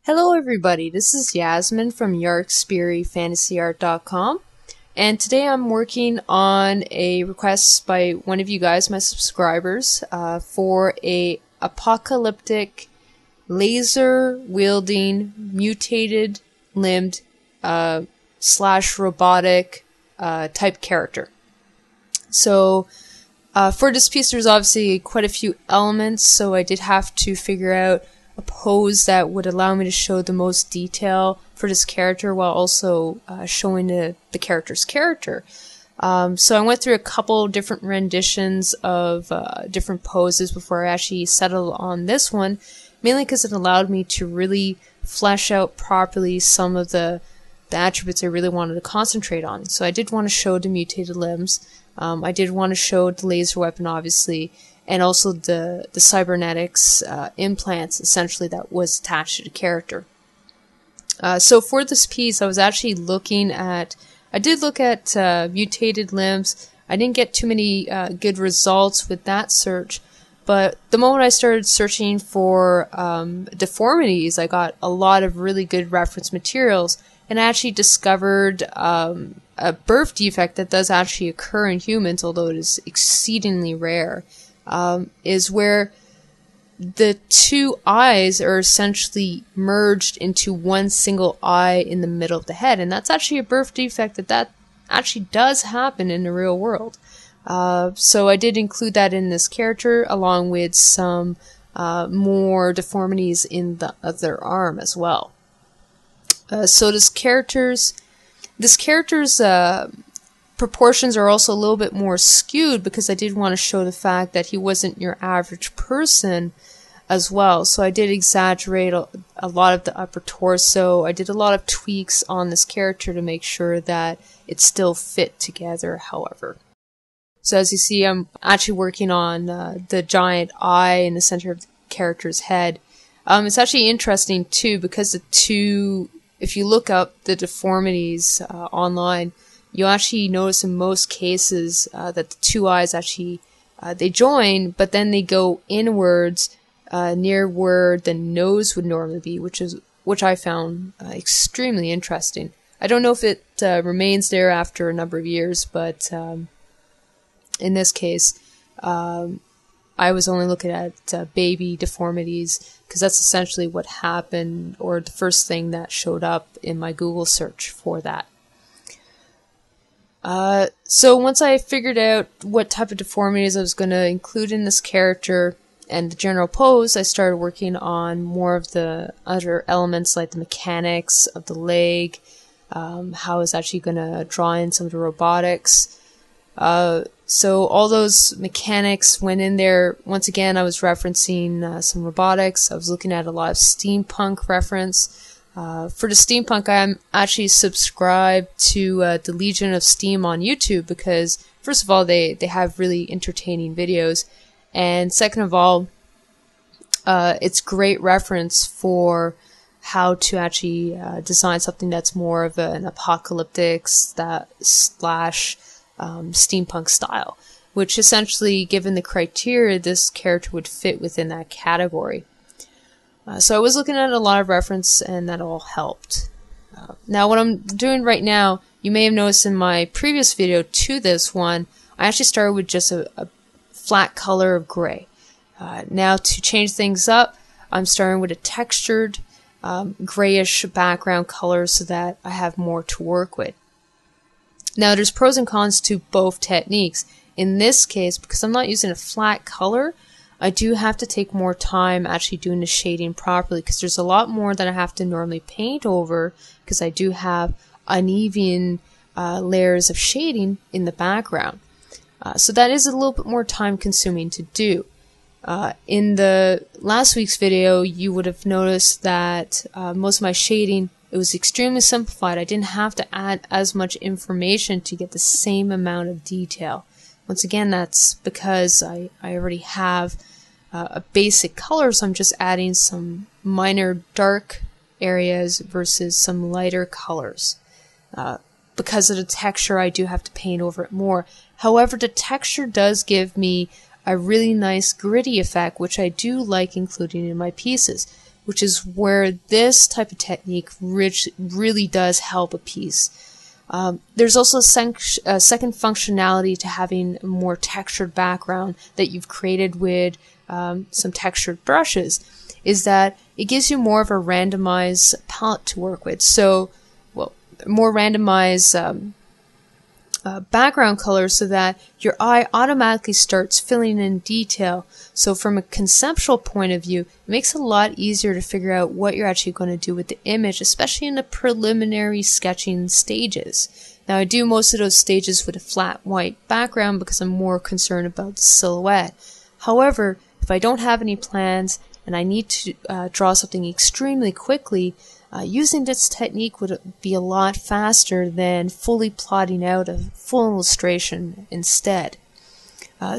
Hello everybody, this is Yasmin from Yarkspiri fantasyart.com, and today I'm working on a request by one of you guys, my subscribers, for a apocalyptic laser wielding mutated limbed slash robotic type character. So for this piece there's obviously quite a few elements, so I did have to figure out a pose that would allow me to show the most detail for this character while also showing the character's character. So I went through a couple different renditions of different poses before I actually settled on this one, mainly because it allowed me to really flesh out properly some of the attributes I really wanted to concentrate on. So I did want to show the mutated limbs. I did want to show the laser weapon, obviously, and also the cybernetics implants, essentially, that was attached to the character. So for this piece, I was actually looking at, I did look at mutated limbs. I didn't get too many good results with that search, but the moment I started searching for deformities, I got a lot of really good reference materials, and I actually discovered a birth defect that does actually occur in humans, although it is exceedingly rare. Is where the two eyes are essentially merged into one single eye in the middle of the head, and that's actually a birth defect that actually does happen in the real world. So I did include that in this character, along with some more deformities in the other arm as well. So this character's proportions are also a little bit more skewed because I did want to show the fact that he wasn't your average person as well. So I did exaggerate a lot of the upper torso. I did a lot of tweaks on this character to make sure that it still fit together, however. So as you see, I'm actually working on the giant eye in the center of the character's head. It's actually interesting too because if you look up the deformities online, you'll actually notice in most cases that the two eyes actually they join, but then they go inwards near where the nose would normally be, which I found extremely interesting. I don't know if it remains there after a number of years, but in this case, I was only looking at baby deformities because that's essentially what happened, or the first thing that showed up in my Google search for that. So once I figured out what type of deformities I was going to include in this character and the general pose, I started working on more of the other elements like the mechanics of the leg, how I was actually going to draw in some of the robotics. So all those mechanics went in there. Once again, I was referencing some robotics. I was looking at a lot of steampunk reference. For the steampunk, I'm actually subscribed to the Legion of Steam on YouTube because, first of all, they have really entertaining videos, and second of all, it's great reference for how to actually design something that's more of an apocalyptic slash steampunk style, which essentially, given the criteria, this character would fit within that category. So I was looking at a lot of reference, and that all helped. Now what I'm doing right now, you may have noticed in my previous video to this one, I actually started with just a flat color of gray. Now to change things up, I'm starting with a textured grayish background color so that I have more to work with. Now there's pros and cons to both techniques. In this case, because I'm not using a flat color, I do have to take more time actually doing the shading properly because there's a lot more that I have to normally paint over because I do have uneven layers of shading in the background. So that is a little bit more time consuming to do. In the last week's video, you would have noticed that most of my shading, it was extremely simplified. I didn't have to add as much information to get the same amount of detail. Once again, that's because I already have a basic color, so I'm just adding some minor dark areas versus some lighter colors. Because of the texture, I do have to paint over it more. However, the texture does give me a really nice gritty effect, which I do like including in my pieces. which is where this type of technique really does help a piece. There's also a second functionality to having a more textured background that you've created with some textured brushes, is that it gives you more of a randomized palette to work with. So, well, more randomized background color, so that your eye automatically starts filling in detail. So from a conceptual point of view, it makes it a lot easier to figure out what you're actually going to do with the image, especially in the preliminary sketching stages. Now, I do most of those stages with a flat white background because I'm more concerned about the silhouette. However, if I don't have any plans and I need to draw something extremely quickly, using this technique would be a lot faster than fully plotting out a full illustration instead.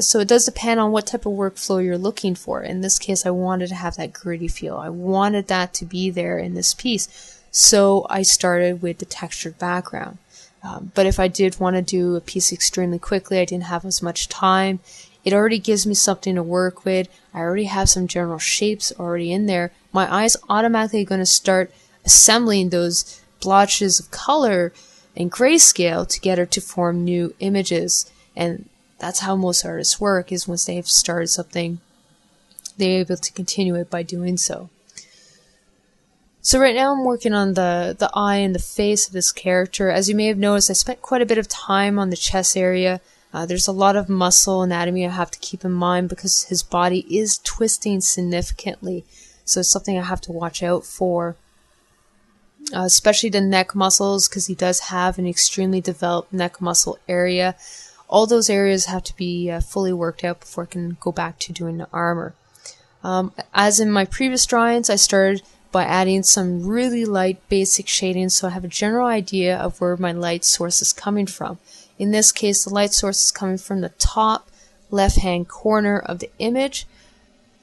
So it does depend on what type of workflow you're looking for. In this case, I wanted to have that gritty feel. I wanted that to be there in this piece. So I started with the textured background. But if I did want to do a piece extremely quickly, I didn't have as much time, it already gives me something to work with. I already have some general shapes already in there. My eye's automatically going to start assembling those blotches of color and grayscale together to form new images. And that's how most artists work, is once they've started something, they're able to continue it by doing so. So right now I'm working on the eye and the face of this character. As you may have noticed, I spent quite a bit of time on the chest area. There's a lot of muscle anatomy I have to keep in mind because his body is twisting significantly. So it's something I have to watch out for. Especially the neck muscles, because he does have an extremely developed neck muscle area. All those areas have to be fully worked out before I can go back to doing the armor. As in my previous drawings, I started by adding some really light basic shading so I have a general idea of where my light source is coming from. In this case, the light source is coming from the top left-hand corner of the image,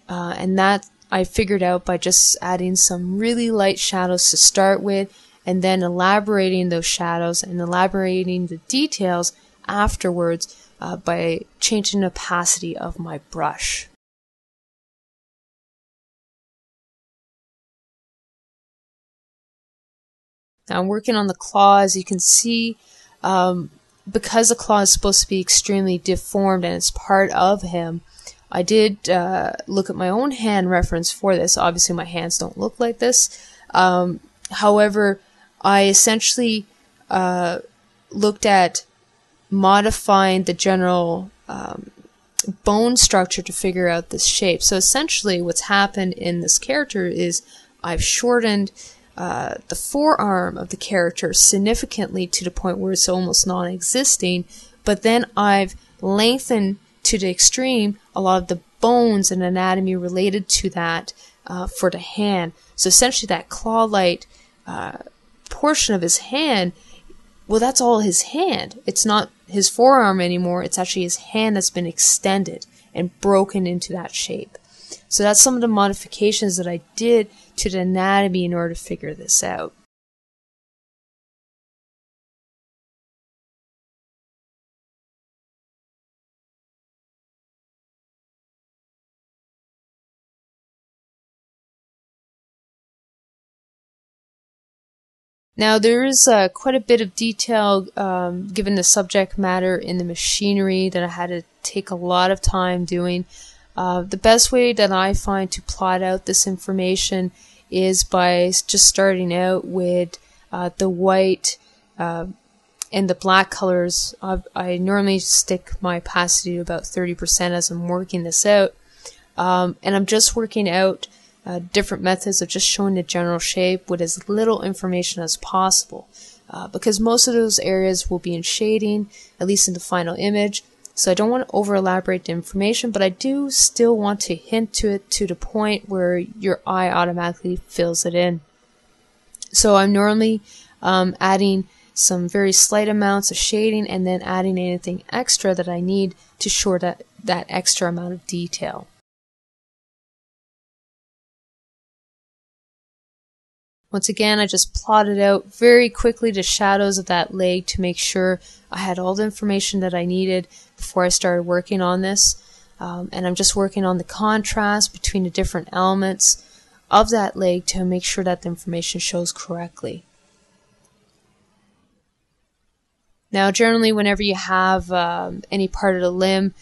and that I figured out by just adding some really light shadows to start with, and then elaborating those shadows and elaborating the details afterwards by changing the opacity of my brush. Now I'm working on the claw. As you can see, because the claw is supposed to be extremely deformed and it's part of him, I did look at my own hand reference for this. Obviously my hands don't look like this. However, I essentially looked at modifying the general bone structure to figure out this shape. So essentially what's happened in this character is I've shortened the forearm of the character significantly to the point where it's almost non-existing, but then I've lengthened to the extreme a lot of the bones and anatomy related to that for the hand. So essentially that claw-like portion of his hand, well, that's all his hand. It's not his forearm anymore. It's actually his hand that's been extended and broken into that shape. So that's some of the modifications that I did to the anatomy in order to figure this out. Now there is quite a bit of detail given the subject matter in the machinery that I had to take a lot of time doing. The best way that I find to plot out this information is by just starting out with the white and the black colors. I normally stick my opacity to about 30% as I'm working this out. And I'm just working out different methods of just showing the general shape with as little information as possible. Because most of those areas will be in shading, at least in the final image. So I don't want to over elaborate the information, but I do still want to hint to it to the point where your eye automatically fills it in. So I'm normally adding some very slight amounts of shading and then adding anything extra that I need to show that extra amount of detail. Once again, I just plotted out very quickly the shadows of that leg to make sure I had all the information that I needed before I started working on this. And I'm just working on the contrast between the different elements. of that leg to make sure that the information shows correctly. Now, generally, whenever you have any part of the limb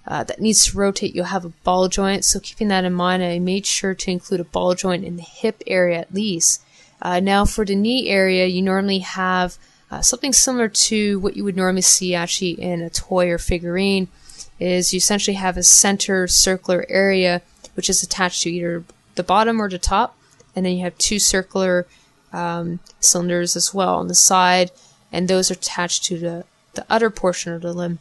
that needs to rotate, you'll have a ball joint. So keeping that in mind, I made sure to include a ball joint in the hip area at least. Now, for the knee area, you normally have something similar to what you would normally see actually in a toy or figurine. Is you essentially have a center circular area which is attached to either the bottom or the top, and then you have two circular cylinders as well on the side, and those are attached to the other portion of the limb,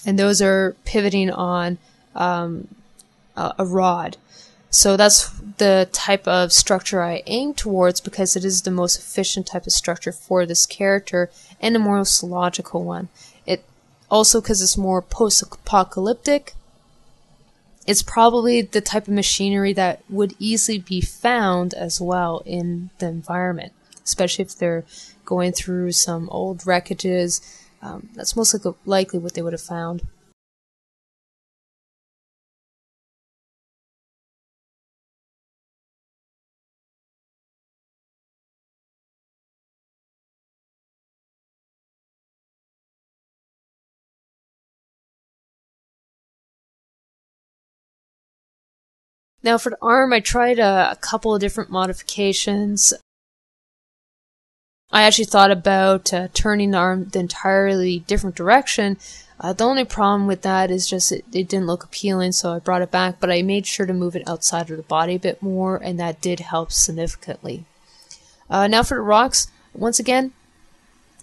and those are pivoting on a rod. So that's the type of structure I aim towards because it is the most efficient type of structure for this character and the most logical one. It also, because it's more post-apocalyptic, it's probably the type of machinery that would easily be found as well in the environment, especially if they're going through some old wreckages. That's most likely what they would have found. Now for the arm, I tried a couple of different modifications. I actually thought about turning the arm the entirely different direction. The only problem with that is just it didn't look appealing, so I brought it back, but I made sure to move it outside of the body a bit more, and that did help significantly. Now for the rocks, once again,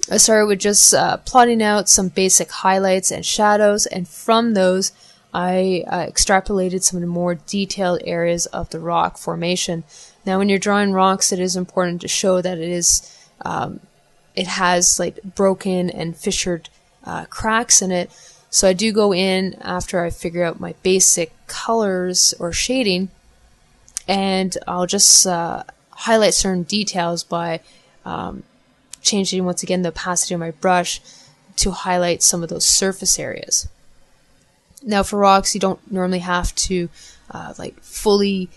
I started with just plotting out some basic highlights and shadows, and from those I extrapolated some of the more detailed areas of the rock formation. Now when you're drawing rocks, it is important to show that it has like broken and fissured cracks in it. So I do go in after I figure out my basic colors or shading, and I'll just highlight certain details by changing once again the opacity of my brush to highlight some of those surface areas. Now for rocks, you don't normally have to like fully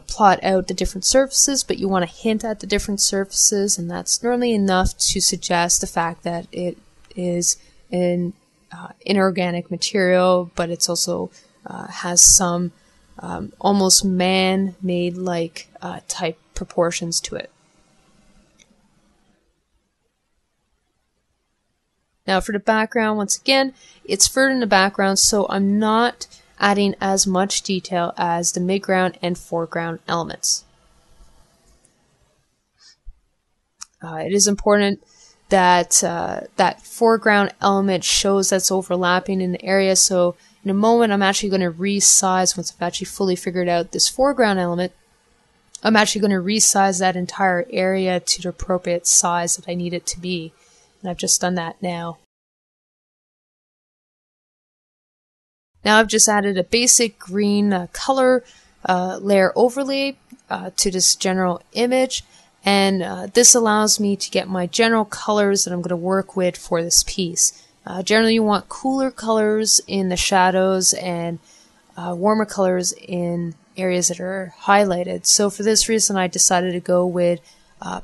plot out the different surfaces, but you want to hint at the different surfaces, and that's normally enough to suggest the fact that it is an inorganic material, but it's also has some almost man-made like type proportions to it. Now for the background, once again, it's further in the background, so I'm not adding as much detail as the midground and foreground elements. It is important that that foreground element shows that's overlapping in the area, so in a moment I'm actually going to resize, once I've actually fully figured out this foreground element, I'm actually going to resize that entire area to the appropriate size that I need it to be. And I've just done that now. Now I've just added a basic green color layer overlay to this general image, and this allows me to get my general colors that I'm going to work with for this piece. Generally you want cooler colors in the shadows and warmer colors in areas that are highlighted. So for this reason I decided to go with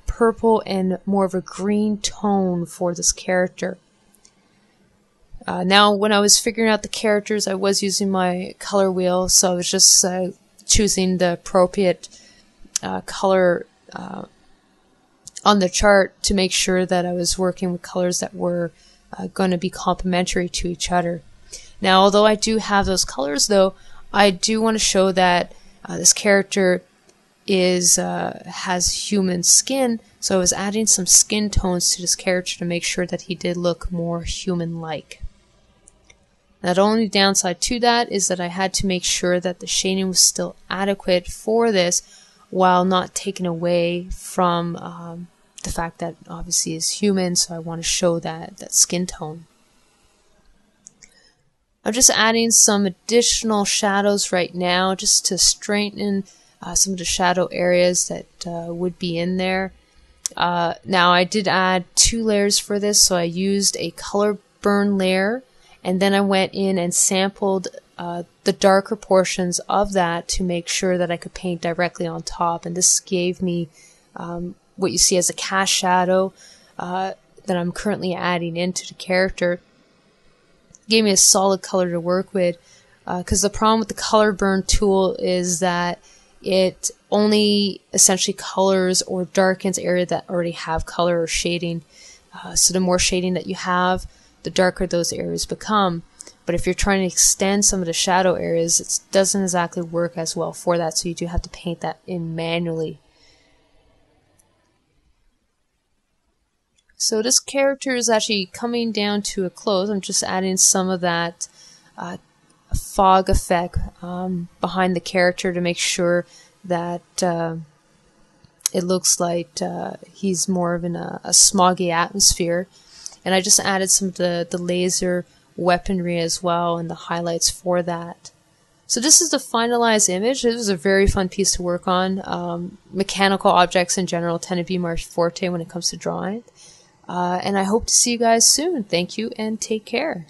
purple and more of a green tone for this character. Now when I was figuring out the characters, I was using my color wheel, so I was just choosing the appropriate color on the chart to make sure that I was working with colors that were going to be complementary to each other. Now although I do have those colors though, I do want to show that this character has human skin, so I was adding some skin tones to this character to make sure that he did look more human-like. Now the only downside to that is that I had to make sure that the shading was still adequate for this while not taking away from the fact that obviously he's human, so I want to show that skin tone. I'm just adding some additional shadows right now just to straighten some of the shadow areas that would be in there. Now I did add 2 layers for this, so I used a color burn layer, and then I went in and sampled the darker portions of that to make sure that I could paint directly on top. And this gave me what you see as a cast shadow that I'm currently adding into the character. Gave me a solid color to work with, because the problem with the color burn tool is that it only essentially colors or darkens areas that already have color or shading. So the more shading that you have, the darker those areas become. But if you're trying to extend some of the shadow areas, it doesn't exactly work as well for that, so you do have to paint that in manually. So this character is actually coming down to a close. I'm just adding some of that fog effect behind the character to make sure that it looks like he's more of in a smoggy atmosphere. And I just added some of the laser weaponry as well and the highlights for that. So this is the finalized image. It was a very fun piece to work on. Mechanical objects in general tend to be my forte when it comes to drawing. And I hope to see you guys soon. Thank you and take care.